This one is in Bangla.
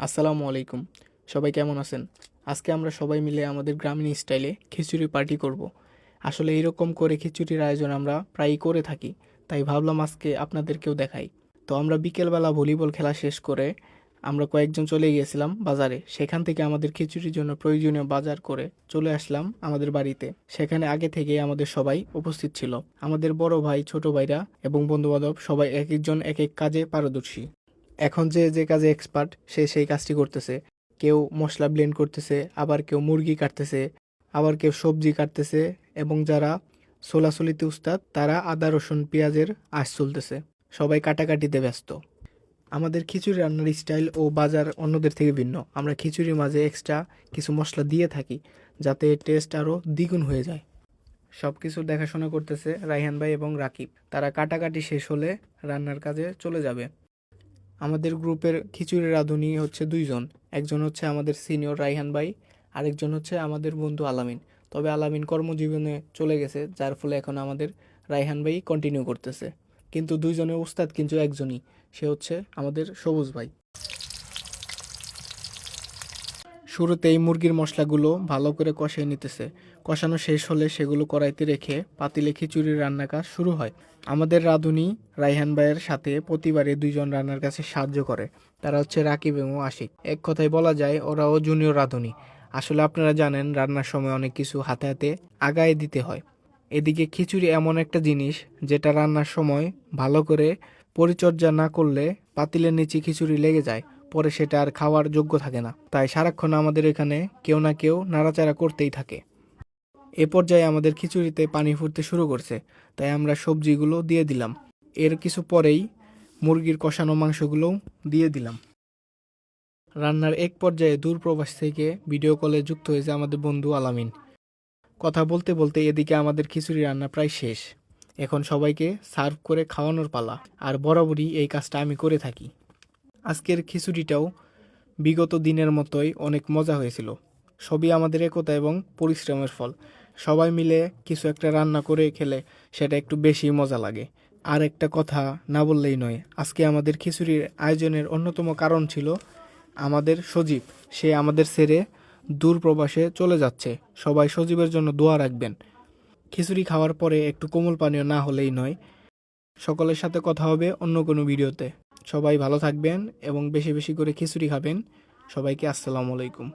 আসসালামু আলাইকুম। সবাই কেমন আছেন? আজকে আমরা সবাই মিলে আমাদের গ্রামীণ স্টাইলে খিচুড়ি পার্টি করব। আসলে এরকম করে খিচুড়ির আয়োজন আমরা প্রায়ই করে থাকি, তাই ভাবলাম আজকে আপনাদেরকেও দেখাই। তো আমরা বিকেলবেলা ভলিবল খেলা শেষ করে আমরা কয়েকজন চলে গিয়েছিলাম বাজারে। সেখান থেকে আমাদের খিচুড়ির জন্য প্রয়োজনীয় বাজার করে চলে আসলাম আমাদের বাড়িতে। সেখানে আগে থেকেই আমাদের সবাই উপস্থিত ছিল। আমাদের বড় ভাই, ছোট ভাইরা এবং বন্ধুবান্ধব সবাই এক একজন এক এক কাজে পারদর্শী। এখন যে যে কাজে এক্সপার্ট সে সেই কাজটি করতেছে। কেউ মশলা ব্লেন্ড করতেছে, আবার কেউ মুরগি কাটতেছে, আবার কেউ সবজি কাটতেছে, এবং যারা ছোলাছুলিতে উস্তাদ তারা আদা রসুন পেঁয়াজের আঁশ চলতেছে। সবাই কাটাকাটিতে ব্যস্ত। আমাদের খিচুড়ি রান্নার স্টাইল ও বাজার অন্যদের থেকে ভিন্ন। আমরা খিচুড়ির মাঝে এক্সট্রা কিছু মশলা দিয়ে থাকি যাতে টেস্ট আরও দ্বিগুণ হয়ে যায়। সব কিছু দেখাশোনা করতেছে রাইহান ভাই এবং রাকিব। তারা কাটাকাটি শেষ হলে রান্নার কাজে চলে যাবে। আমাদের গ্রুপের খিচুড়ি রাঁধুনি হচ্ছে দুইজন। একজন হচ্ছে আমাদের সিনিয়র রাইহান ভাই, আরেকজন হচ্ছে আমাদের বন্ধু আলামিন। তবে আলামিন কর্মজীবনে চলে গেছে, যার ফলে এখন আমাদের রাইহান ভাই কন্টিনিউ করতেছে। কিন্তু দুইজনের উস্তাদ কিন্তু একজনই, সে হচ্ছে আমাদের সবুজ ভাই। শুরুতেই মুরগির মশলাগুলো ভালো করে কষিয়ে নিতেছে। কষানো শেষ হলে সেগুলো কড়াইতে রেখে পাতিলে খিচুড়ির রান্না কাজ শুরু হয়। আমাদের রাঁধুনি রাইহান ভাইয়ের সাথে প্রতিবারে দুইজন রান্নার কাছে সাহায্য করে। তারা হচ্ছে রাকিব এবং আশিক। এক কথায় বলা যায় ওরাও জুনিয়র রাঁধুনি। আসলে আপনারা জানেন রান্নার সময় অনেক কিছু হাতে হাতে আগায় দিতে হয়। এদিকে খিচুড়ি এমন একটা জিনিস যেটা রান্নার সময় ভালো করে পরিচর্যা না করলে পাতিলের নিচে খিচুড়ি লেগে যায়, পরে সেটা আর খাওয়ার যোগ্য থাকে না। তাই সারাক্ষণ আমাদের এখানে কেউ না কেউ নাড়াচাড়া করতেই থাকে। এ পর্যায়ে আমাদের খিচুড়িতে পানি ফুটতে শুরু করছে, তাই আমরা সবজিগুলো দিয়ে দিলাম। এর কিছু পরেই মুরগির কষানো মাংসগুলোও দিয়ে দিলাম। রান্নার এক পর্যায়ে দূরপ্রবাস থেকে ভিডিও কলে যুক্ত হয়েছে আমাদের বন্ধু আলামিন। কথা বলতে বলতে এদিকে আমাদের খিচুড়ি রান্না প্রায় শেষ। এখন সবাইকে সার্ভ করে খাওয়ানোর পালা। আর বরাবরই এই কাজটা আমি করে থাকি। আজকের খিচুড়িটাও বিগত দিনের মতোই অনেক মজা হয়েছিল। সবই আমাদের একতা এবং পরিশ্রমের ফল। সবাই মিলে কিছু একটা রান্না করে খেলে সেটা একটু বেশি মজা লাগে। আর একটা কথা না বললেই নয়, আজকে আমাদের খিচুড়ির আয়োজনের অন্যতম কারণ ছিল আমাদের সজীব। সে আমাদের ছেড়ে দূর প্রবাসে চলে যাচ্ছে। সবাই সজীবের জন্য দোয়া রাখবেন। খিচুড়ি খাওয়ার পরে একটু কোমল পানীয় না হলেই নয়। সকলের সাথে কথা হবে অন্য কোনো ভিডিওতে। সবাই ভালো থাকবেন এবং বেশি বেশি করে খিচুড়ি খাবেন। সবাইকে আসসালামু আলাইকুম।